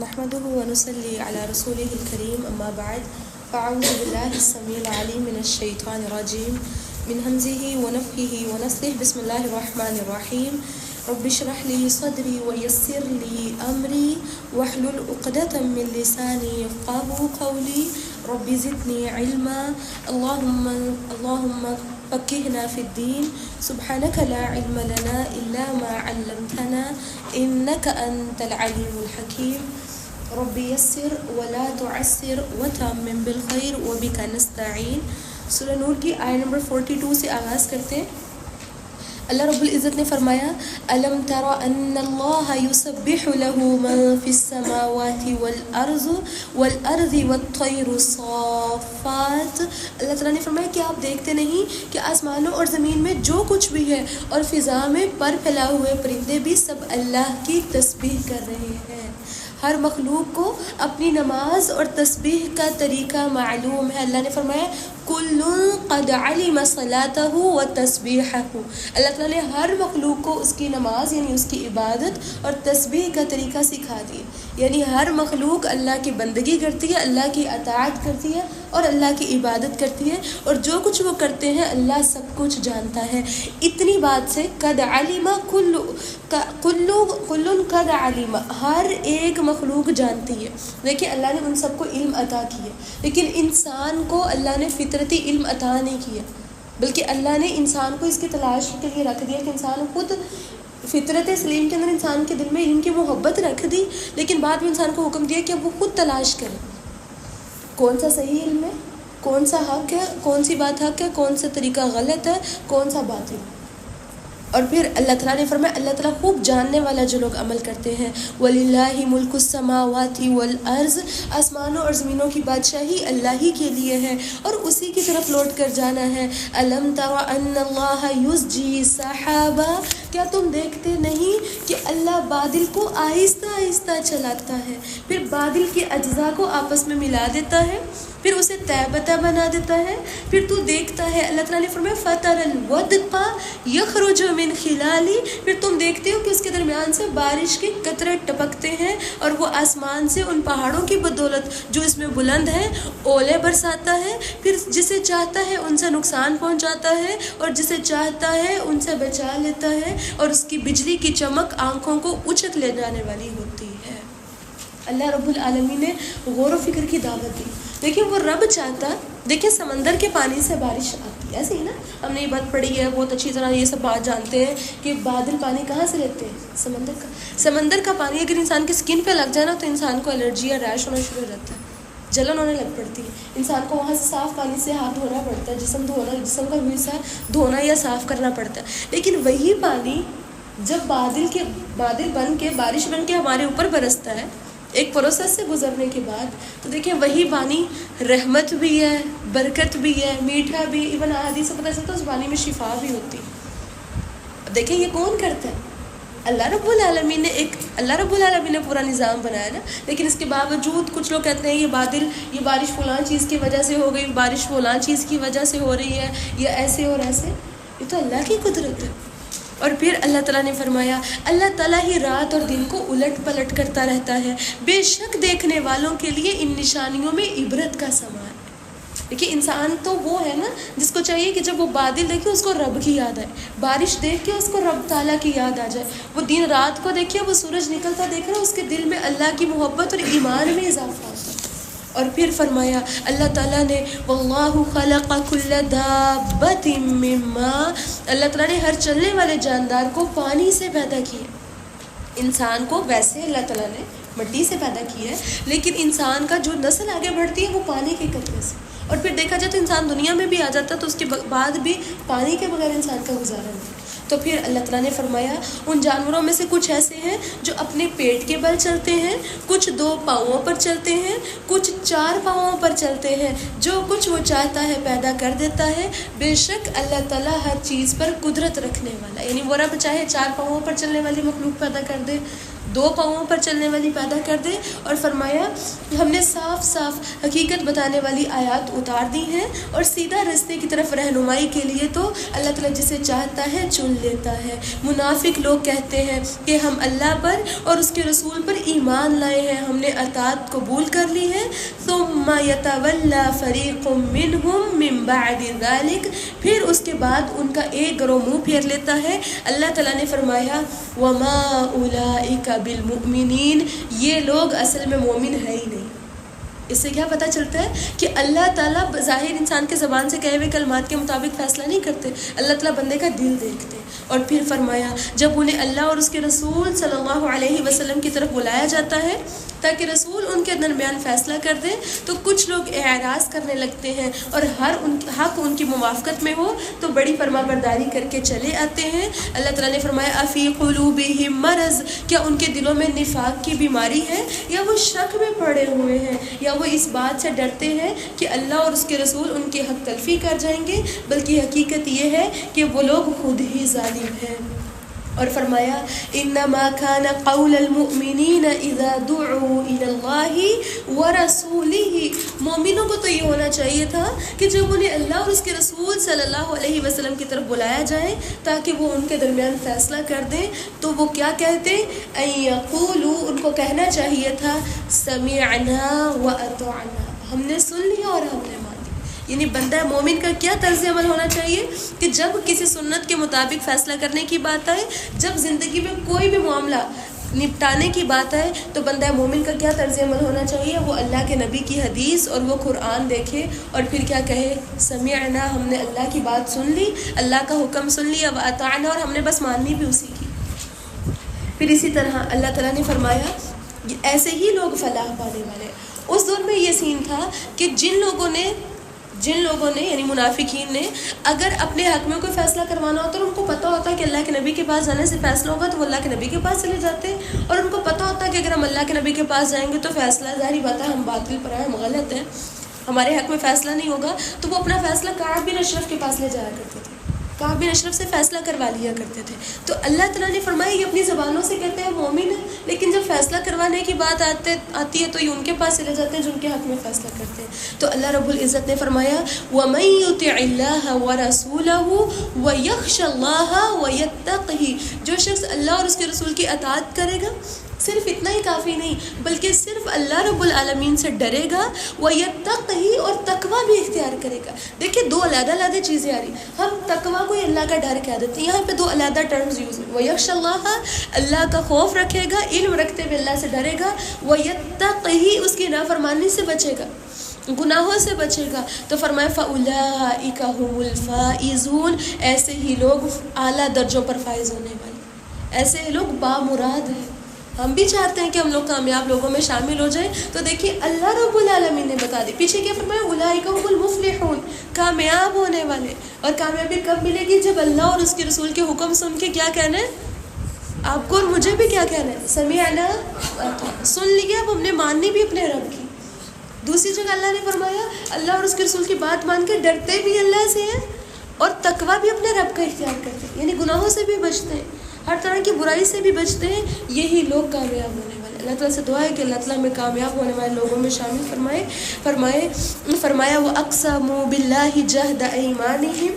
نحمده ونصلي على رسوله الكريم أما بعد فأعوذ بالله السميع العليم من الشيطان الرجيم من همزه ونفخه ونفثه بسم الله الرحمن الرحيم رب اشرح لي صدري ويسر لي أمري واحلل عقدة من لساني يفقهوا قولي رب زدني علما اللهم فقهنا في الدين سبحانك لا علم لنا إلا ما علمتنا إنك أنت العليم الحكيم رب يسر ولا تعسر وتمم بالخير وبك نستعين. سورہ نور کی آیت نمبر 42 سے آغاز کرتے ہیں. اللہ رب العزت نے فرمایا الم تر ان اللہ یسبح له من فی السماوات والارض والطیر صافات. اللہ تعالیٰ نے فرمایا کہ آپ دیکھتے نہیں کہ آسمانوں اور زمین میں جو کچھ بھی ہے اور فضا میں پر پھیلائے ہوئے پرندے بھی سب اللہ کی تسبیح کر رہے ہیں. ہر مخلوق کو اپنی نماز اور تسبیح کا طریقہ معلوم ہے. اللہ نے فرمایا کل قد علم صلاته وتسبیحه. اللہ تعالیٰ نے ہر مخلوق کو اس کی نماز یعنی اس کی عبادت اور تسبیح کا طریقہ سکھا دیا. یعنی ہر مخلوق اللہ کی بندگی کرتی ہے, اللہ کی اطاعت کرتی ہے اور اللہ کی عبادت کرتی ہے, اور جو کچھ وہ کرتے ہیں اللہ سب کچھ جانتا ہے. اتنی بات سے قد علم کل قد علم, ہر ایک مخلوق جانتی ہے. دیکھیں اللہ نے ان سب کو علم عطا کیا, لیکن انسان کو اللہ نے فطرتی علم عطا نہیں کیا, بلکہ اللہ نے انسان کو اس کی تلاش کے لیے رکھ دیا کہ انسان خود فطرت سلیم کے اندر انسان کے دل میں علم کی محبت رکھ دی, لیکن بعد میں انسان کو حکم دیا کہ اب وہ خود تلاش کرے کون سا صحیح علم ہے, کون سا حق ہے, کون سی بات حق ہے, کون سا طریقہ غلط ہے, کون سا باطل. اور پھر اللہ تعالیٰ نے فرمایا اللہ تعالیٰ خوب جاننے والا جو لوگ عمل کرتے ہیں. وَلِلَّهِ مُلْكُ السَّمَاوَاتِ وَالْأَرْضِ, آسمانوں اور زمینوں کی بادشاہی اللہ ہی کے لیے ہے اور اسی کی طرف لوٹ کر جانا ہے. أَلَمْ تَرَ أَنَّ اللَّهَ يُزْجِي سَحَابًا, کیا تم دیکھتے نہیں کہ اللہ بادل کو آہستہ آہستہ چلاتا ہے, پھر بادل کے اجزاء کو آپس میں ملا دیتا ہے, پھر اسے تیبتہ بنا دیتا ہے, پھر تو دیکھتا ہے. اللہ تعالیٰ نے فرمایا فَتَرَ الْوَدْقَ يَخْرُجُ مِنْ خِلَالِ, پھر تم دیکھتے ہو کہ اس کے درمیان سے بارش کے قطرے ٹپکتے ہیں اور وہ آسمان سے ان پہاڑوں کی بدولت جو اس میں بلند ہیں اولے برساتا ہے, پھر جسے چاہتا ہے ان سے نقصان پہنچاتا ہے اور جسے چاہتا ہے ان سے بچا لیتا ہے, اور اس کی بجلی کی چمک آنکھوں کو اچک لے جانے والی ہوتی ہے. اللہ رب العالمین نے غور و فکر کی دعوت دی. دیکھیں وہ رب چاہتا, دیکھیں سمندر کے پانی سے بارش آتی ہے, ایسے ہی نا ہم نے یہ بات پڑھی ہے بہت اچھی طرح, یہ سب بات جانتے ہیں کہ بادل پانی کہاں سے لیتے ہیں, سمندر کا. سمندر کا پانی اگر انسان کی اسکن پہ لگ جائے نا تو انسان کو الرجی یا ریش ہونا شروع ہو جاتا ہے, جلن ہونے لگ پڑتی ہے. انسان کو وہاں سے صاف پانی سے ہاتھ دھونا پڑتا ہے, جسم کا حصہ دھونا یا صاف کرنا پڑتا ہے. لیکن وہی پانی جب بادل بن کے بارش بن کے ہمارے اوپر برستا ہے ایک پروسیس سے گزرنے کے بعد, تو دیکھیں وہی پانی رحمت بھی ہے, برکت بھی ہے, میٹھا بھی, ایون حدیث سے پتہ چلتا ہے اس پانی میں شفا بھی ہوتی ہے. دیکھیں یہ کون کرتا ہے, اللہ رب العالمین نے پورا نظام بنایا نا. لیکن اس کے باوجود کچھ لوگ کہتے ہیں یہ بارش فلاں چیز کی وجہ سے ہو گئی, بارش فلاں چیز کی وجہ سے ہو رہی ہے, یا ایسے اور ایسے. یہ تو اللہ کی قدرت ہے. اور پھر اللہ تعالیٰ نے فرمایا اللہ تعالیٰ ہی رات اور دن کو الٹ پلٹ کرتا رہتا ہے, بے شک دیکھنے والوں کے لیے ان نشانیوں میں عبرت کا سامان ہے. دیکھیے انسان تو وہ ہے نا جس کو چاہیے کہ جب وہ بادل دیکھے اس کو رب کی یاد آئے, بارش دیکھ کے اس کو رب تعالیٰ کی یاد آ جائے, وہ دن رات کو دیکھے, وہ سورج نکلتا دیکھ رہا, اس کے دل میں اللہ کی محبت اور ایمان میں اضافہ ہوتا ہے. اور پھر فرمایا اللہ تعالیٰ نے واللہ خلق کل دابۃ من ماء, اللہ تعالیٰ نے ہر چلنے والے جاندار کو پانی سے پیدا کیا. انسان کو ویسے اللہ تعالیٰ نے مٹی سے پیدا کیا ہے, لیکن انسان کا جو نسل آگے بڑھتی ہے وہ پانی کے قطرے سے. اور پھر دیکھا جائے تو انسان دنیا میں بھی آ جاتا تو اس کے بعد بھی پانی کے بغیر انسان کا گزارا نہیں. تو پھر اللہ تعالیٰ نے فرمایا ان جانوروں میں سے کچھ ایسے ہیں جو اپنے پیٹ کے بل چلتے ہیں, کچھ 2 پاؤں پر چلتے ہیں, کچھ 4 پاؤں پر چلتے ہیں, جو کچھ وہ چاہتا ہے پیدا کر دیتا ہے. بے شک اللہ تعالیٰ ہر چیز پر قدرت رکھنے والا, یعنی وہ رب چاہے 4 پاؤں پر چلنے والی مخلوق پیدا کر دے, دو پاؤں پر چلنے والی پیدا کر دے، اور فرمایا ہم نے صاف صاف حقیقت بتانے والی آیات اتار دی ہیں، اور سیدھا راستے کی طرف رہنمائی کے لیے تو اللہ تعالیٰ جسے چاہتا ہے چن لیتا ہے۔ منافق لوگ کہتے ہیں کہ ہم اللہ پر اور اس کے رسول پر ایمان لائے ہیں، ہم نے اطاعت قبول کر لی ہے، ثم يتولى فريق منهم من بعد ذلك، پھر اس کے بعد ان کا ایک گروہ منہ پھیر لیتا ہے۔ اللہ تعالیٰ نے فرمایا وما اولئک بالمؤمنین، یہ لوگ اصل میں مومن ہے ہی نہیں۔ اس سے کیا پتہ چلتا ہے کہ اللہ تعالیٰ ظاہر انسان کے زبان سے کہے ہوئے کلمات کے مطابق فیصلہ نہیں کرتے، اللہ تعالیٰ بندے کا دل دیکھتے۔ اور پھر فرمایا جب انہیں اللہ اور اس کے رسول صلی اللہ علیہ وسلم کی طرف بلایا جاتا ہے تاکہ رسول ان کے درمیان فیصلہ کر دیں، تو کچھ لوگ اعراض کرنے لگتے ہیں، اور ہر حق ان کی موافقت میں ہو تو بڑی فرما برداری کر کے چلے آتے ہیں۔ اللہ تعالیٰ نے فرمایا افی قلوبہم مرض، کیا ان کے دلوں میں نفاق کی بیماری ہے، یا وہ شک میں پڑے ہوئے ہیں، یا وہ اس بات سے ڈرتے ہیں کہ اللہ اور اس کے رسول ان کی حق تلفی کر جائیں گے، بلکہ حقیقت یہ ہے کہ وہ لوگ خود ہی ظالم ہیں۔ اور فرمایا انما كان قول المؤمنین اذا دعوا الى اللہ ورسولہ، مومنوں کو تو یہ ہونا چاہیے تھا کہ جب انہیں اللہ اور اس کے رسول صلی اللہ علیہ وسلم کی طرف بلایا جائے تاکہ وہ ان کے درمیان فیصلہ کر دیں، تو وہ کیا کہتے ان یقولوا، ان کو کہنا چاہیے تھا سمعنا واطعنا، ہم نے سن لیا اور ہم نے مان لیا۔ یعنی بندہ مومن کا کیا طرز عمل ہونا چاہیے کہ جب کسی سنت کے مطابق فیصلہ کرنے کی بات آئے، جب زندگی میں کوئی بھی معاملہ نپٹانے کی بات آئے، تو بندہ مومن کا کیا طرز عمل ہونا چاہیے، وہ اللہ کے نبی کی حدیث اور وہ قرآن دیکھے اور پھر کیا کہے سمعنا، ہم نے اللہ کی بات سن لی، اللہ کا حکم سن لیا، واطعنا، اور ہم نے بس ماننی بھی اسی کی۔ پھر اسی طرح اللہ تعالیٰ نے فرمایا ایسے ہی لوگ فلاح پانے والے۔ اس دور میں یہ سین تھا کہ جن لوگوں نے یعنی منافقین نے اگر اپنے حق میں کوئی فیصلہ کروانا ہوتا اور ان کو پتہ ہوتا کہ اللہ کے نبی کے پاس جانے سے فیصلہ ہوگا تو وہ اللہ کے نبی کے پاس چلے جاتے، اور ان کو پتہ ہوتا کہ اگر ہم اللہ کے نبی کے پاس جائیں گے تو فیصلہ ظاہری بات ہے ہم باطل پر ہیں، ہم غلط ہیں، ہمارے حق میں فیصلہ نہیں ہوگا، تو وہ اپنا فیصلہ کعب بن اشرف کے پاس لے جایا کرتے تھے، کعب بن اشرف سے فیصلہ کروا لیا کرتے تھے۔ تو اللہ تعالیٰ نے فرمایا یہ اپنی زبانوں سے کہتے ہیں مومن ہیں، لیکن جب فیصلہ کروانے کی بات آتی ہے تو یہ ان کے پاس چلے جاتے ہیں جن کے حق میں فیصلہ کرتے ہیں۔ تو اللہ رب العزت نے فرمایا وَمَن يُطِعِ اللَّهَ وَرَسُولَهُ وَيَخْشَ اللَّهَ وَيَتَّقْهِ، جو شخص اللہ اور اس کے رسول کی اطاعت کرے گا، صرف اتنا ہی کافی نہیں بلکہ صرف اللہ رب العالمین سے ڈرے گا، وَيَتَّقْهِ، اور تقوی بھی اختیار کرے گا۔ دیکھیں دو علیحدہ چیزیں آ رہی، ہم تقوی کو اللہ کا ڈر کہہ دیتے ہیں، یہاں پہ دو علیحدہ ٹرمز یوز ہیں، وَيَخْشَ اللَّهَ، اللہ کا خوف رکھے گا، علم رکھتے ہوئے اللہ سے ڈرے گا، وَيَتَّقْهِ، اس کی نافرمانی سے بچے گا، گناہوں سے بچے گا، تو فرمایا فَأُولَٰئِكَ هُمُ الْفَائِزُونَ، ایسے ہی لوگ اعلیٰ درجوں پر فائز ہونے والے، ایسے ہی لوگ بامراد ہیں۔ ہم بھی چاہتے ہیں کہ ہم لوگ کامیاب لوگوں میں شامل ہو جائیں، تو دیکھیے اللہ رب العالمین نے بتا دی، پیچھے کیا فرمایا اولئک هم المفلحون، کامیاب ہونے والے۔ اور کامیابی کب ملے گی؟ جب اللہ اور اس کے رسول کے حکم سن کے کیا کہنا ہے آپ کو اور مجھے بھی، کیا کہنا ہے سمعنا، سن لیا، اب ہم نے ماننی بھی اپنے رب کی۔ دوسری جگہ اللہ نے فرمایا اللہ اور اس کے رسول کی بات مان کے ڈرتے بھی اللہ سے ہیں اور تقوی بھی اپنے رب کا اختیار کرتے ہیں، یعنی گناہوں سے بھی بچتے ہیں، ہر طرح کی برائی سے بھی بچتے ہیں، یہی لوگ کامیاب ہونے والے۔ اللہ تعالیٰ سے دعا ہے کہ اللہ تعالیٰ ہمیں کامیاب ہونے والے لوگوں میں شامل فرمائے وَأَقْسَمُوا بِاللَّهِ جَهْدَ أَيْمَانِهِمْ،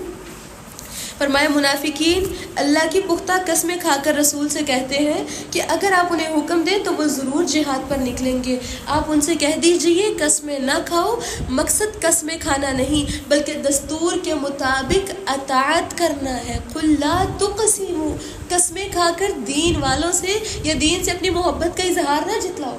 فرمایا منافقین اللہ کی پختہ قسمیں کھا کر رسول سے کہتے ہیں کہ اگر آپ انہیں حکم دیں تو وہ ضرور جہاد پر نکلیں گے، آپ ان سے کہہ دیجئے قسمیں نہ کھاؤ، مقصد قسمیں کھانا نہیں بلکہ دستور کے مطابق اطاعت کرنا ہے۔ قُلْ لَا تُقْسِمُوا، قسمیں کھا کر دین والوں سے یا دین سے اپنی محبت کا اظہار نہ جتلاؤ،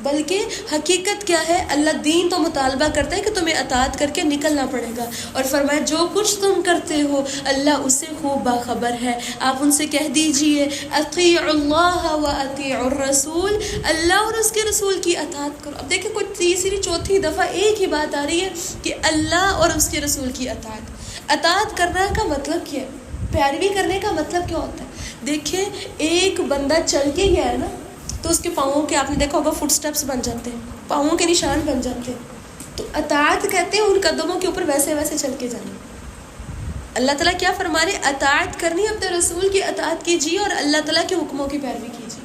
بلکہ حقیقت کیا ہے، اللہ دین تو مطالبہ کرتا ہے کہ تمہیں اطاعت کر کے نکلنا پڑے گا، اور فرمایا جو کچھ تم کرتے ہو اللہ اس سے خوب باخبر ہے۔ آپ ان سے کہہ دیجئے اطیعوا اللہ واطیعوا الرسول، اللہ اور اس کے رسول کی اطاعت کرو۔ اب دیکھیں کوئی تیسری چوتھی دفعہ ایک ہی بات آ رہی ہے کہ اللہ اور اس کے رسول کی اطاعت کرنا کا مطلب کیا ہے، پیروی کرنے کا مطلب کیا ہوتا ہے۔ دیکھیں ایک بندہ چل کے گیا ہے نا تو اس کے پاؤں کے آپ نے دیکھا ہوگا فٹ سٹیپس بن جاتے ہیں، پاؤں کے نشان بن جاتے ہیں، تو اطاعت کہتے ہیں ان قدموں کے اوپر ویسے ویسے چل کے جانا۔ اللہ تعالیٰ کیا فرما رہے، اطاعت کرنی، اپنے رسول کی اطاعت کیجیے اور اللہ تعالیٰ کے حکموں کی پیروی کیجیے۔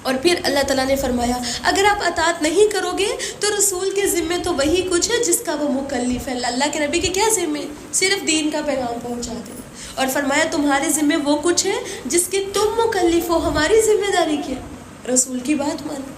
اور پھر اللہ تعالیٰ نے فرمایا اگر آپ اطاعت نہیں کرو گے تو رسول کے ذمے تو وہی کچھ ہے جس کا وہ مکلف ہے. اللہ کے نبی کے کیا ذمے؟ صرف دین کا پیغام پہنچا دینا. اور فرمایا تمہارے ذمے وہ کچھ ہے جس کے تم مکلف ہو. ہماری ذمہ داری کیا؟ رسول کی بات مانو.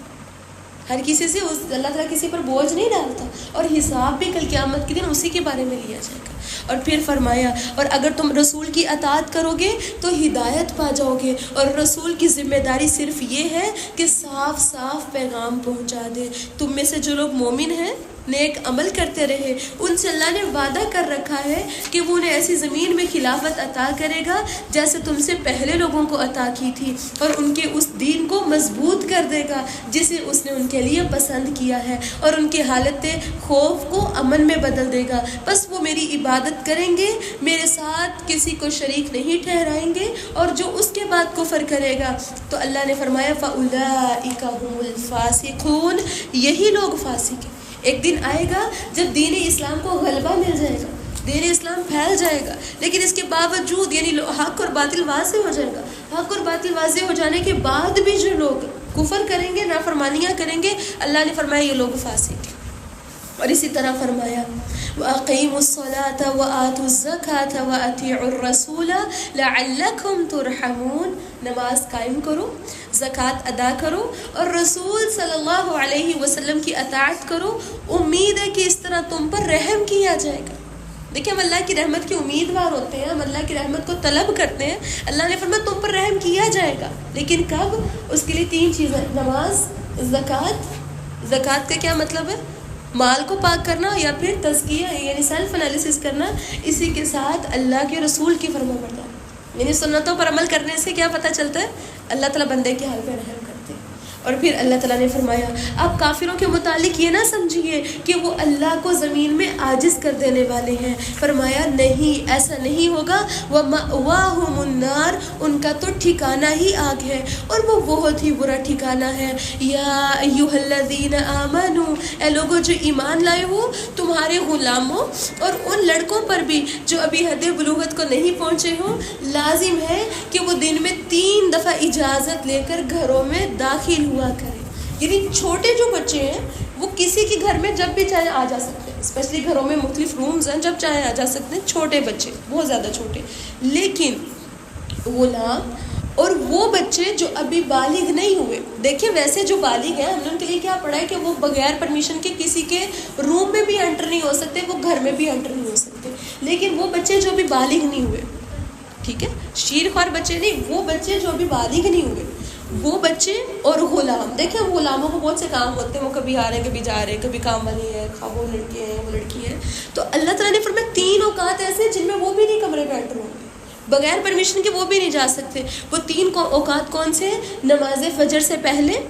ہر کسی سے اللہ تعالیٰ کسی پر بوجھ نہیں ڈالتا، اور حساب بھی کل قیامت کے دن اسی کے بارے میں لیا جائے گا. اور پھر فرمایا اور اگر تم رسول کی اطاعت کرو گے تو ہدایت پا جاؤ گے. اور رسول کی ذمہ داری صرف یہ ہے کہ صاف صاف پیغام پہنچا دے. تم میں سے جو لوگ مومن ہیں، نیک عمل کرتے رہے، ان سے اللہ نے وعدہ کر رکھا ہے کہ وہ انہیں ایسی زمین میں خلافت عطا کرے گا جیسے تم سے پہلے لوگوں کو عطا کی تھی، اور ان کے اس دین کو مضبوط کر دے گا جسے اس نے ان کے لیے پسند کیا ہے، اور ان کی حالت خوف کو امن میں بدل دے گا. بس وہ میری عبادت کریں گے، میرے ساتھ کسی کو شریک نہیں ٹھہرائیں گے، اور جو اس کے بعد کفر کرے گا تو اللہ نے فرمایا فَأُولَٰئِكَ هُمُ الْفَاسِقُونَ، یہی لوگ فاسق ہیں. ایک دن آئے گا جب دین اسلام کو غلبہ مل جائے گا، دین اسلام پھیل جائے گا، لیکن اس کے باوجود یعنی حق اور باطل واضح ہو جائے گا. حق اور باطل واضح ہو جانے کے بعد بھی جو لوگ کفر کریں گے، نافرمانیاں کریں گے، اللہ نے فرمایا یہ لوگ فاسق ہیں. اور اسی طرح فرمایا وَأَقِيمُوا الصَّلَاةَ وَآتُوا الزَّكَاةَ وَأَطِيعُوا الرَّسُولَ لَعَلَّكُمْ تُرْحَمُونَ. نماز قائم کرو، زکوٰۃ ادا کرو، اور رسول صلی اللہ علیہ وسلم کی اطاعت کرو، امید ہے کہ اس طرح تم پر رحم کیا جائے گا. دیکھیں ہم اللہ کی رحمت کے امیدوار ہوتے ہیں، ہم اللہ کی رحمت کو طلب کرتے ہیں. اللہ نے فرمایا تم پر رحم کیا جائے گا، لیکن کب؟ اس کے لیے 3 چیزیں: نماز، زکوٰۃ. زکوٰۃ کا کیا مطلب ہے؟ مال کو پاک کرنا، یا پھر تزکیہ یعنی سیلف انالیسس کرنا. اسی کے ساتھ اللہ کے رسول کی فرما برداری، یعنی سنتوں پر عمل کرنے سے کیا پتہ چلتا ہے؟ اللہ تعالیٰ بندے کے حال پہ رحم کرتے ہیں. اور پھر اللہ تعالیٰ نے فرمایا آپ کافروں کے متعلق یہ نہ سمجھیے کہ وہ اللہ کو زمین میں عاجز کر دینے والے ہیں. فرمایا نہیں، ایسا نہیں ہوگا. وَمَأْوَاهُمُ النَّارُ، ان کا تو ٹھکانہ ہی آگ ہے، اور وہ بہت ہی برا ٹھکانہ ہے. یا ایھا الذین آمنوا، اے لوگوں جو ایمان لائے ہو، تمہارے غلاموں اور ان لڑکوں پر بھی جو ابھی حد بلوغت کو نہیں پہنچے ہوں، لازم ہے کہ وہ دن میں 3 دفعہ اجازت لے کر گھروں میں داخل ہوا کریں. یعنی چھوٹے جو بچے ہیں وہ کسی کے گھر میں جب بھی چاہے آ جا سکتے ہیں، اسپیشلی گھروں میں مختلف رومز ہیں، جب چاہے آ جا سکتے ہیں. چھوٹے بچے، بہت زیادہ چھوٹے. لیکن غلام اور وہ بچے جو ابھی بالغ نہیں ہوئے، دیکھیں ویسے جو بالغ ہیں ہم نے ان کے لیے کیا پڑھا ہے کہ وہ بغیر پرمیشن کے کسی کے روم میں بھی انٹر نہیں ہو سکتے، وہ گھر میں بھی انٹر نہیں ہو سکتے. لیکن وہ بچے جو ابھی بالغ نہیں ہوئے، ٹھیک ہے، شیر خوار بچے نہیں، وہ بچے جو ابھی بالغ نہیں ہوئے، وہ بچے اور غلام. دیکھیں غلاموں کو بہت سے کام ہوتے ہیں، وہ کبھی آ رہے ہیں کبھی جا رہے ہیں، کبھی کام والی ہے، وہ لڑکے ہیں وہ لڑکی ہے. تو اللہ تعالیٰ نے فرمایا 3 اوقات ایسے ہیں جن میں وہ بھی نہیں کمرے میں انٹر ہوں گے، بغیر پرمیشن کے وہ بھی نہیں جا سکتے. وہ 3 اوقات کون سے ہیں؟ نماز فجر سے پہلے،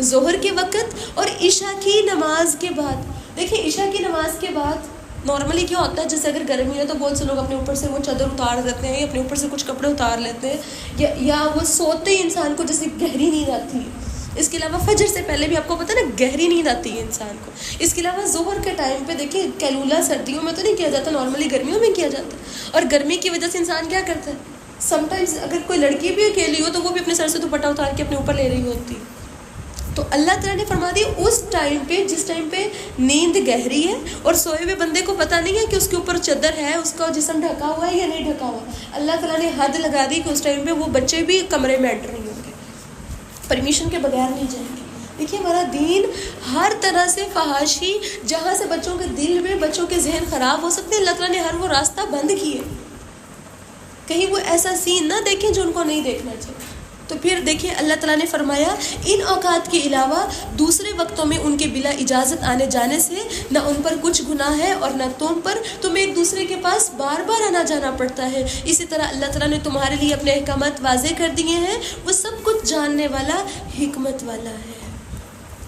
ظہر کے وقت، اور عشاء کی نماز کے بعد. دیکھیں عشاء کی نماز کے بعد نارملی کیا ہوتا ہے، جیسے اگر گرمی ہے تو بہت سے لوگ اپنے اوپر سے وہ چادر اتار دیتے ہیں، اپنے اوپر سے کچھ کپڑے اتار لیتے ہیں، یا وہ سوتے ہی انسان کو جیسے گہری نیند آتی ہے. اس کے علاوہ فجر سے پہلے بھی آپ کو پتہ ہے نا گہری نیند آتی ہے انسان کو. اس کے علاوہ ظہر کے ٹائم پہ دیکھیں کیلولا سردیوں میں تو نہیں کیا جاتا، نارملی گرمیوں میں کیا جاتا ہے. اور گرمی کی وجہ سے انسان کیا کرتا ہے، سم ٹائمز اگر کوئی لڑکی بھی اکیلی ہو تو وہ بھی اپنے سر سے دوپٹہ اتار کے اپنے اوپر لے رہی ہوتی ہے. تو اللہ تعالیٰ نے فرما دی اس ٹائم پہ جس ٹائم پہ نیند گہری ہے اور سوئے ہوئے بندے کو پتہ نہیں ہے کہ اس کے اوپر چادر ہے، اس کا جسم ڈھکا ہوا ہے یا نہیں ڈھکا ہوا. اللہ تعالیٰ نے حد لگا دی کہ اس ٹائم پہ وہ بچے بھی کمرے میں انٹر نہیں ہوں گے، پرمیشن کے بغیر نہیں جائیں گے. دیکھیے ہمارا دین ہر طرح سے فحاشی، جہاں سے بچوں کے دل میں بچوں کے ذہن خراب ہو سکتے ہیں، اللہ تعالیٰ نے ہر وہ راستہ بند کیے، کہیں وہ ایسا سین نہ دیکھیں جو ان کو نہیں دیکھنا چاہیے. تو پھر دیکھیں اللہ تعالیٰ نے فرمایا ان اوقات کے علاوہ دوسرے وقتوں میں ان کے بلا اجازت آنے جانے سے نہ ان پر کچھ گناہ ہے اور نہ تم پر، تمہیں ایک دوسرے کے پاس بار بار آنا جانا پڑتا ہے. اسی طرح اللہ تعالیٰ نے تمہارے لیے اپنے احکامات واضح کر دیے ہیں، وہ سب کچھ جاننے والا، حکمت والا ہے.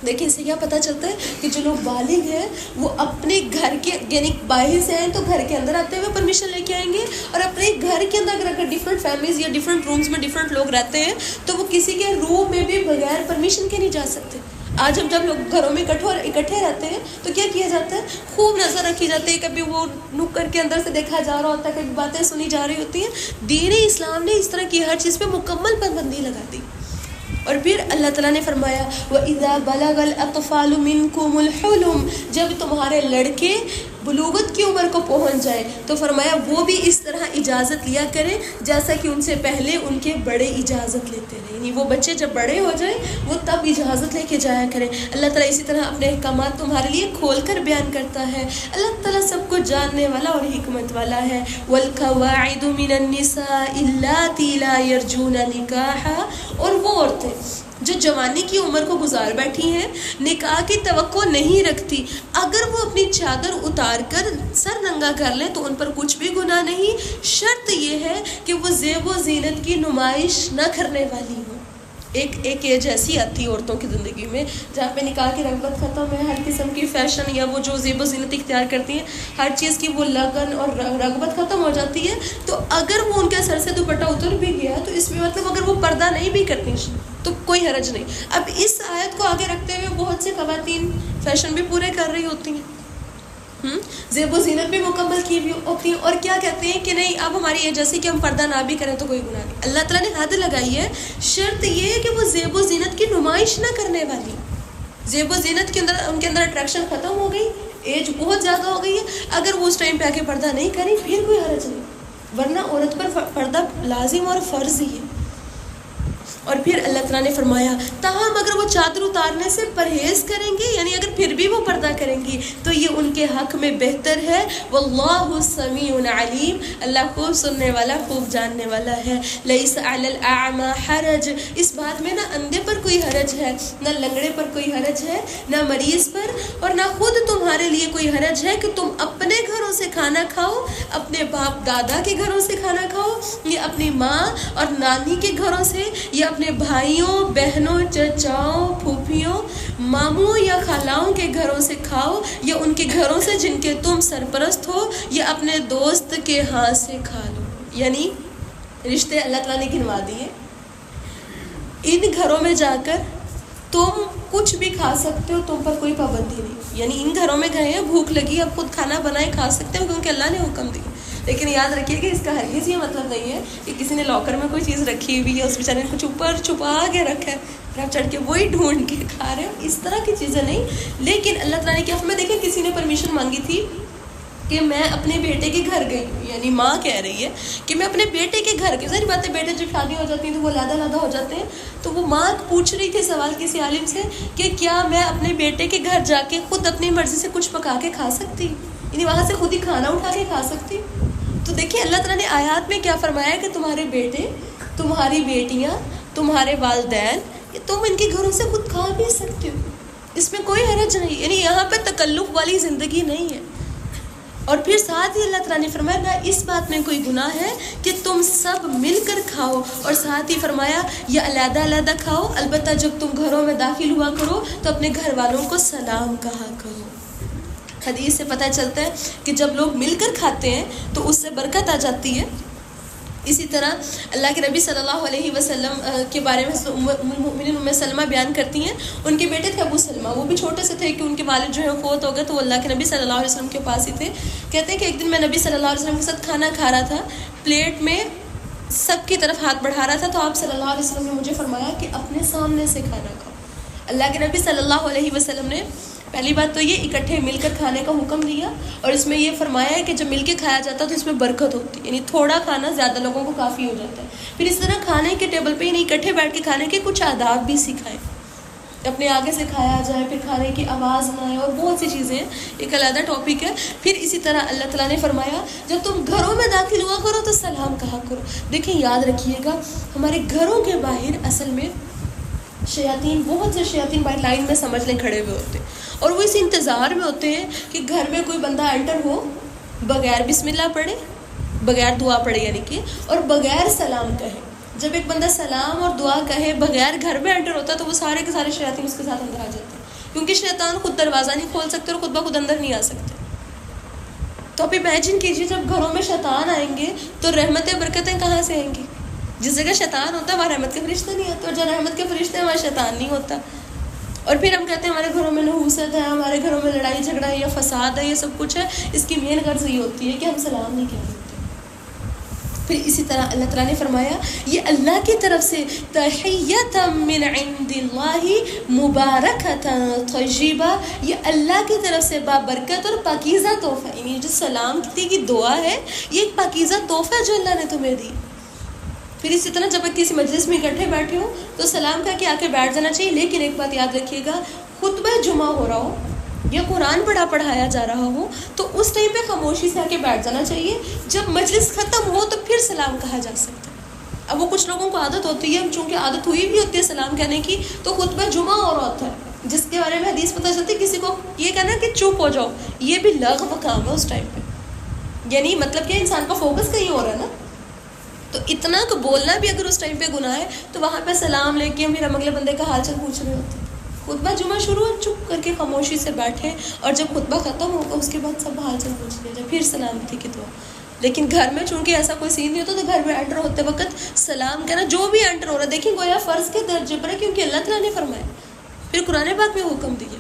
دیکھیں اس سے کیا پتہ چلتا ہے کہ جو لوگ بالغ ہیں وہ اپنے گھر کے یعنی باہر سے آئیں تو گھر کے اندر آتے ہوئے پرمیشن لے کے آئیں گے، اور اپنے گھر کے اندر اگر ڈفرینٹ فیملیز یا ڈفرینٹ رومز میں ڈفرینٹ لوگ رہتے ہیں تو وہ کسی کے روم میں بھی بغیر پرمیشن کے نہیں جا سکتے. آج ہم جب لوگ گھروں میں اکٹھے رہتے ہیں تو کیا کیا جاتا ہے، خوب نظر رکھی جاتی ہے، کبھی وہ نکر کے اندر سے دیکھا جا رہا ہوتا ہے، کبھی باتیں سنی جا رہی ہوتی ہیں. دین اسلام نے اس طرح کی ہر چیز پہ مکمل پابندی لگا دی. اور پھر اللہ تعالیٰ نے فرمایا وَإِذَا بَلَغَ الْأَطْفَالُ مِنْكُمُ الْحُلُمَ، جب تمہارے لڑکے بلوغت کی عمر کو پہنچ جائے تو فرمایا وہ بھی اس طرح اجازت لیا کریں جیسا کہ ان سے پہلے ان کے بڑے اجازت لیتے رہے، یعنی وہ بچے جب بڑے ہو جائیں وہ تب اجازت لے کے جایا کریں۔ اللہ تعالیٰ اسی طرح اپنے احکامات تمہارے لیے کھول کر بیان کرتا ہے۔ اللہ تعالیٰ سب کو جاننے والا اور حکمت والا ہے۔ وَالْقَوَاعِدُ مِنَ النِّسَاءِ اللَّاتِي لَا يَرْجُونَ نِكَاحًا، اور وہ عورتیں جو جوانی کی عمر کو گزار بیٹھی ہیں، نکاح کی توقع نہیں رکھتی، اگر وہ اپنی چادر اتار کر سر ننگا کر لیں تو ان پر کچھ بھی گناہ نہیں، شرط یہ ہے کہ وہ زیب و زینت کی نمائش نہ کرنے والی ہوں۔ ایک ایج ایسی آتی ہے عورتوں کی زندگی میں جہاں پہ نکاح کی رغبت ختم ہے، ہر قسم کی فیشن یا وہ جو زیب و زینت اختیار کرتی ہیں ہر چیز کی وہ لگن اور رغبت ختم ہو جاتی ہے، تو اگر وہ ان کے سر سے دوپٹہ اتر بھی گیا تو اس میں مطلب اگر وہ پردہ نہیں بھی کرتی تو کوئی حرج نہیں۔ اب اس آیت کو آگے رکھتے ہوئے بہت سے خواتین فیشن بھی پورے کر رہی ہوتی ہیں، زیب و زینت بھی مکمل کی بھی ہوتی ہیں، اور کیا کہتے ہیں کہ نہیں اب ہماری ایج ایسی کہ ہم پردہ نہ بھی کریں تو کوئی گناہ نہیں۔ اللہ تعالیٰ نے حد لگائی ہے، شرط یہ ہے کہ وہ زیب و زینت کی نمائش نہ کرنے والی، زیب و زینت کے اندر ان کے اندر اٹریکشن ختم ہو گئی، ایج بہت زیادہ ہو گئی ہے، اگر وہ اس ٹائم پہ آ کے پردہ نہیں کریں پھر کوئی حرج نہیں، ورنہ عورت پر پردہ لازم اور فرض ہی ہے۔ اور پھر اللہ تعالیٰ نے فرمایا تاہم اگر وہ چادر اتارنے سے پرہیز کریں گے، یعنی اگر پھر بھی وہ پردہ کریں گی تو یہ ان کے حق میں بہتر ہے۔ واللہ سمیع علیم، اللہ خوب سننے والا خوب جاننے والا ہے۔ لیس علی الاعمى حرج، اس بات میں نہ اندھے پر کوئی حرج ہے، نہ لنگڑے پر کوئی حرج ہے، نہ مریض پر، اور نہ خود تمہارے لیے کوئی حرج ہے کہ تم اپنے گھروں سے کھانا کھاؤ، اپنے باپ دادا کے گھروں سے کھانا کھاؤ، یا اپنی ماں اور نانی کے گھروں سے، یا اپنے بھائیوں بہنوں چچاؤں پھوپھیوں ماموں یا خالاؤں کے گھروں سے کھاؤ، یا ان کے گھروں سے جن کے تم سرپرست ہو، یا اپنے دوست کے ہاتھ سے کھا لو۔ یعنی رشتے اللہ تعالیٰ نے گنوا دیے، ان گھروں میں جا کر تم کچھ بھی کھا سکتے ہو، تم پر کوئی پابندی نہیں، یعنی ان گھروں میں گئے ہیں بھوک لگی اب خود کھانا بنائے کھا سکتے ہو کیونکہ اللہ نے حکم دیا، لیکن یاد رکھیے کہ اس کا ہرگز یہ مطلب نہیں ہے کہ کسی نے لاکر میں کوئی چیز رکھی ہوئی ہے، اس بیچارے نے کچھ اوپر چھپا کے رکھا ہے پھر آپ چڑھ کے وہی ڈھونڈ کے کھا رہے ہو، اس طرح کی چیزیں نہیں۔ لیکن اللہ تعالیٰ نے کیا فرمایا، دیکھیں کسی نے پرمیشن مانگی تھی کہ میں اپنے بیٹے کے گھر گئی ہوں، یعنی ماں کہہ رہی ہے کہ میں اپنے بیٹے کے گھر گئی، ظاہر بات ہے بیٹے جب شادی ہو جاتی ہیں تو وہ علیحدہ ہو جاتے ہیں، تو وہ ماں پوچھ رہی تھی سوال کسی عالم سے کہ کیا میں اپنے بیٹے کے گھر جا کے خود اپنی مرضی سے کچھ پکا کے کھا سکتی، یعنی وہاں سے خود ہی کھانا اٹھا کے کھا سکتی۔ تو دیکھیں اللہ تعالیٰ نے آیات میں کیا فرمایا کہ تمہارے بیٹے، تمہاری بیٹیاں، تمہارے والدین، تم ان کے گھروں سے خود کھا بھی سکتے ہو، اس میں کوئی حرج نہیں، یعنی یہاں پہ تکلف والی زندگی نہیں ہے۔ اور پھر ساتھ ہی اللہ تعالیٰ نے فرمایا نہ اس بات میں کوئی گناہ ہے کہ تم سب مل کر کھاؤ، اور ساتھ ہی فرمایا یا علیحدہ علیحدہ کھاؤ، البتہ جب تم گھروں میں داخل ہوا کرو تو اپنے گھر والوں کو سلام کہا کرو۔ حدیث سے پتہ چلتا ہے کہ جب لوگ مل کر کھاتے ہیں تو اس سے برکت آ جاتی ہے۔ اسی طرح اللہ کے نبی صلی اللہ علیہ وسلم کے بارے میں ام المؤمنین ام سلمہ بیان کرتی ہیں، ان کے بیٹے تھے ابو سلمہ، وہ بھی چھوٹے سے تھے کہ ان کے والد جو ہیں فوت ہو گئے، تو وہ اللہ کے نبی صلی اللہ علیہ وسلم کے پاس ہی تھے۔ کہتے ہیں کہ ایک دن میں نبی صلی اللہ علیہ وسلم کے ساتھ کھانا کھا رہا تھا، پلیٹ میں سب کی طرف ہاتھ بڑھا رہا تھا، تو آپ صلی اللہ علیہ وسلم نے مجھے فرمایا کہ اپنے سامنے سے کھانا کھاؤ۔ اللہ کے نبی صلی اللہ علیہ وسلم نے پہلی بات تو یہ اکٹھے مل کر کھانے کا حکم دیا، اور اس میں یہ فرمایا ہے کہ جب مل کے کھایا جاتا ہے تو اس میں برکت ہوتی ہے، یعنی تھوڑا کھانا زیادہ لوگوں کو کافی ہو جاتا ہے۔ پھر اس طرح کھانے کے ٹیبل پہ یعنی اکٹھے بیٹھ کے کھانے کے کچھ آداب بھی سکھائے، اپنے آگے سے کھایا جائے، پھر کھانے کی آواز نہ آئے، اور بہت سی چیزیں ہیں، ایک علیحدہ ٹاپک ہے۔ پھر اسی طرح اللہ تعالیٰ نے فرمایا جب تم گھروں میں داخل ہوا کرو تو سلام کہا کرو۔ دیکھیں یاد رکھیے گا ہمارے گھروں کے باہر اصل میں شیاطین، بہت سے شیاطین باہر لائن میں سمجھ لیں کھڑے ہوئے ہوتے ہیں، اور وہ اس انتظار میں ہوتے ہیں کہ گھر میں کوئی بندہ انٹر ہو بغیر بسم اللہ پڑھے، بغیر دعا پڑھے یعنی کہ، اور بغیر سلام کہے۔ جب ایک بندہ سلام اور دعا کہے بغیر گھر میں انٹر ہوتا ہے تو وہ سارے کے سارے شیاطین اس کے ساتھ اندر آ جاتے ہیں، کیونکہ شیطان خود دروازہ نہیں کھول سکتے اور خود بخود اندر نہیں آ سکتے۔ تو آپ امیجن کیجیے جب گھروں میں شیطان آئیں گے تو رحمتیں برکتیں کہاں سے آئیں گی؟ جس جگہ شیطان ہوتا ہے وہاں رحمت کے فرشتے نہیں آتے، اور جہاں رحمت کے فرشتے ہیں وہاں شیطان نہیں ہوتا۔ اور پھر ہم کہتے ہیں ہمارے گھروں میں نحوست ہے، ہمارے گھروں میں لڑائی جھگڑا ہے یا فساد ہے، یہ سب کچھ ہے، اس کی مین غرض یہ ہوتی ہے کہ ہم سلام نہیں کہہ سکتے۔ پھر اسی طرح اللہ تعالیٰ نے فرمایا یہ اللہ کی طرف سے تحیۃ من عند اللہ مبارکۃ طیبہ، یہ اللہ کی طرف سے بابرکت اور پاکیزہ تحفہ، یعنی جو سلامتی کی دعا ہے یہ ایک پاکیزہ تحفہ ہے جو اللہ نے تمہیں دی۔ پھر اسی طرح جب کسی مجلس میں اکٹھے بیٹھے ہوں تو سلام کہہ کے آ کے بیٹھ جانا چاہیے، لیکن ایک بات یاد رکھیے گا، خطبہ جمعہ ہو رہا ہو یا قرآن پڑھایا جا رہا ہو تو اس ٹائم پہ خاموشی سے آ کے بیٹھ جانا چاہیے، جب مجلس ختم ہو تو پھر سلام کہا جا سکتا ہے۔ اب وہ کچھ لوگوں کو عادت ہوتی ہے، چونکہ عادت ہوئی بھی ہوتی ہے سلام کہنے کی، تو خطبہ جمعہ ہو رہا ہوتا ہے جس کے بارے میں حدیث پتہ چلتی ہے، کسی کو یہ کہنا کہ چپ ہو جاؤ، یہ بھی لغو کام ہے اس ٹائم پہ، یعنی مطلب کہ انسان کا فوکس کہیں ہو رہا ہے نا، تو اتنا کہ بولنا بھی اگر اس ٹائم پہ گناہ ہے تو وہاں پہ سلام لے کے پھر ہم اگلے بندے کا حال چال پوچھ رہے ہوتے ہیں۔ خطبہ جمعہ شروع ہے، چپ کر کے خاموشی سے بیٹھے، اور جب خطبہ ختم ہوگا اس کے بعد سب حال چال پوچھ لیا جائے، پھر سلامتی کی دعا۔ لیکن گھر میں چونکہ ایسا کوئی سین نہیں ہوتا تو گھر میں انٹر ہوتے وقت سلام کہنا جو بھی انٹر ہو رہا ہے، دیکھیں گویا فرض کے درجے پر ہے، کیونکہ اللہ تعالیٰ نے فرمایا، پھر قرآن پاک میں حکم دیا۔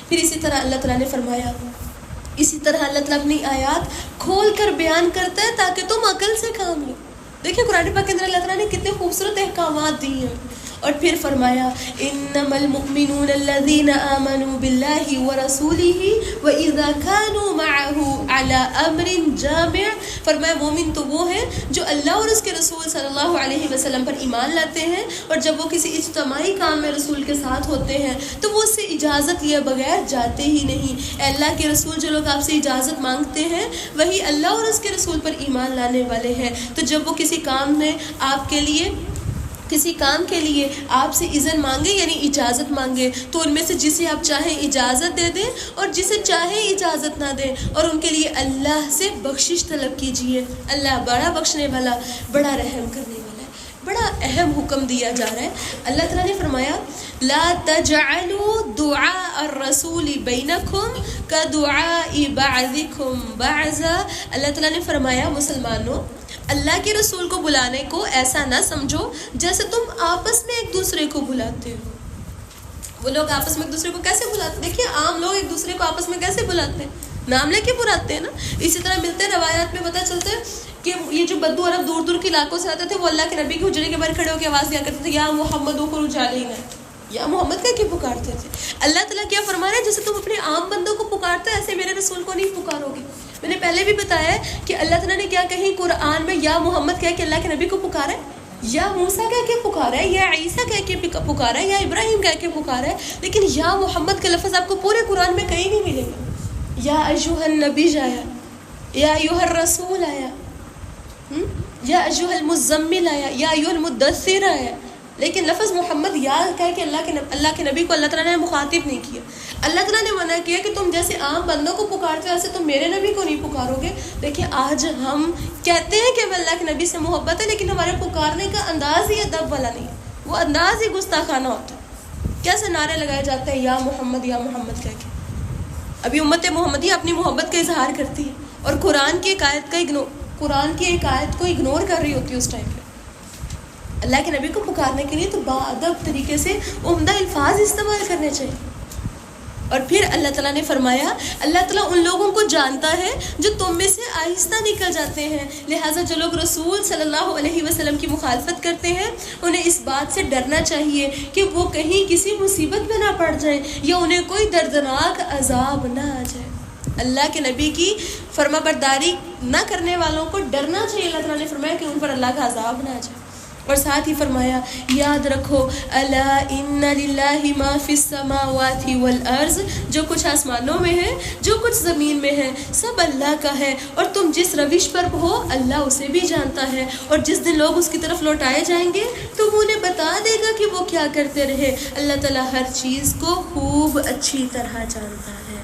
پھر اسی طرح اللہ تعالیٰ نے فرمایا، اسی طرح اللہ تعالیٰ اپنی آیات کھول کر بیان کرتا ہے تاکہ تم عقل سے کام لو۔ دیکھیں قرآن پاک کے اندر اللہ تعالیٰ نے کتنے خوبصورت احکامات دی ہیں، اور پھر فرمایا انما المؤمنون الذين آمنوا بالله ورسوله واذا كانوا معه على امر جامع، فرمایا مومن تو وہ ہیں جو اللہ اور اس کے رسول صلی اللہ علیہ وسلم پر ایمان لاتے ہیں، اور جب وہ کسی اجتماعی کام میں رسول کے ساتھ ہوتے ہیں تو وہ اس سے اجازت لیے بغیر جاتے ہی نہیں۔ اے اللہ کے رسول، جو لوگ آپ سے اجازت مانگتے ہیں وہی اللہ اور اس کے رسول پر ایمان لانے والے ہیں، تو جب وہ کسی کام میں آپ کے لیے کسی کام کے لیے آپ سے اذن مانگے یعنی اجازت مانگے تو ان میں سے جسے آپ چاہیں اجازت دے دیں اور جسے چاہیں اجازت نہ دیں، اور ان کے لیے اللہ سے بخشش طلب کیجیے۔ اللہ بڑا بخشنے والا، بڑا رحم کرنے والا ہے۔ بڑا اہم حکم دیا جا رہا ہے۔ اللہ تعالیٰ نے فرمایا لا تجعلوا دعاء الرسول بینکم کدعاء بعضکم بعضا، اللہ تعالیٰ نے فرمایا مسلمانوں، اللہ کے رسول کو بلانے کو ایسا نہ سمجھو جیسے تم آپس میں ایک دوسرے کو بلاتے ہو۔ وہ لوگ آپس میں ایک دوسرے کو کیسے بلاتے ہیں؟ دیکھیے عام لوگ ایک دوسرے کو آپس میں کیسے بلاتے ہیں؟ نام لے کے بلاتے ہیں نا۔ اسی طرح ملتے ہیں روایات میں پتہ چلتا ہے کہ یہ جو بدو عرب دور دور کے علاقوں سے آتے تھے وہ اللہ کے نبی کے حجرے کے باہر کھڑے ہو کے آواز دیا کرتے تھے یا محمد اخرج علینا، یا محمد کہہ کے پکارتے تھے۔ اللہ تعالیٰ کیا فرما رہے ہیں؟ جیسے تم اپنے عام بندوں کو پکارتے ایسے میرے رسول کو نہیں پکارو گے۔ میں نے پہلے بھی بتایا ہے کہ اللہ تعالیٰ نے کیا کہیں قرآن میں یا محمد کہہ کے اللہ کے نبی کو پکارا ہے، یا موسیٰ کہہ کے پکارا ہے، یا عیسیٰ کہہ کے پکارا ہے، یا ابراہیم کہہ کے پکارا ہے، لیکن یا محمد کا لفظ آپ کو پورے قرآن میں کہیں نہیں ملے گا۔ یا ایھا النبی آیا، یا ایھا الرسول آیا، یا ایھا المزمل آیا، یا ایھا المدثر آیا، لیکن لفظ محمد یا کہہ کے اللہ کے نبی کو اللہ تعالیٰ نے مخاطب نہیں کیا۔ اللہ تعالیٰ نے منع کیا کہ تم جیسے عام بندوں کو پکارتے ہو ایسے تم میرے نبی کو نہیں پکارو گے۔ دیکھیں آج ہم کہتے ہیں کہ ہمیں اللہ کے نبی سے محبت ہے، لیکن ہمارے پکارنے کا انداز ہی ادب والا نہیں ہے، وہ انداز ہی گستاخانہ ہوتا ہے۔ کیسے نعرے لگائے جاتے ہیں یا محمد کہہ کے۔ ابھی امت محمدیہ اپنی محبت کا اظہار کرتی ہے اور قرآن کی ایک آیت کو اگنور کر رہی ہوتی ہے۔ اس ٹائم پہ اللہ کے نبی کو پکارنے کے لیے تو باادب طریقے سے عمدہ الفاظ استعمال کرنے چاہیے۔ اور پھر اللہ تعالیٰ نے فرمایا اللہ تعالیٰ ان لوگوں کو جانتا ہے جو تم میں سے آہستہ نکل جاتے ہیں، لہٰذا جو لوگ رسول صلی اللہ علیہ وسلم کی مخالفت کرتے ہیں انہیں اس بات سے ڈرنا چاہیے کہ وہ کہیں کسی مصیبت میں نہ پڑ جائیں یا انہیں کوئی دردناک عذاب نہ آ جائے۔ اللہ کے نبی کی فرما برداری نہ کرنے والوں کو ڈرنا چاہیے۔ اللہ تعالیٰ نے فرمایا کہ ان پر اللہ کا عذاب نہ آ جائے، اور ساتھ ہی فرمایا یاد رکھو الا ان للہ ما فی السماوات والارض، جو کچھ آسمانوں میں ہے جو کچھ زمین میں ہے سب اللہ کا ہے، اور تم جس روش پر ہو اللہ اسے بھی جانتا ہے، اور جس دن لوگ اس کی طرف لوٹائے جائیں گے تو وہ انہیں بتا دے گا کہ وہ کیا کرتے رہے۔ اللہ تعالیٰ ہر چیز کو خوب اچھی طرح جانتا ہے۔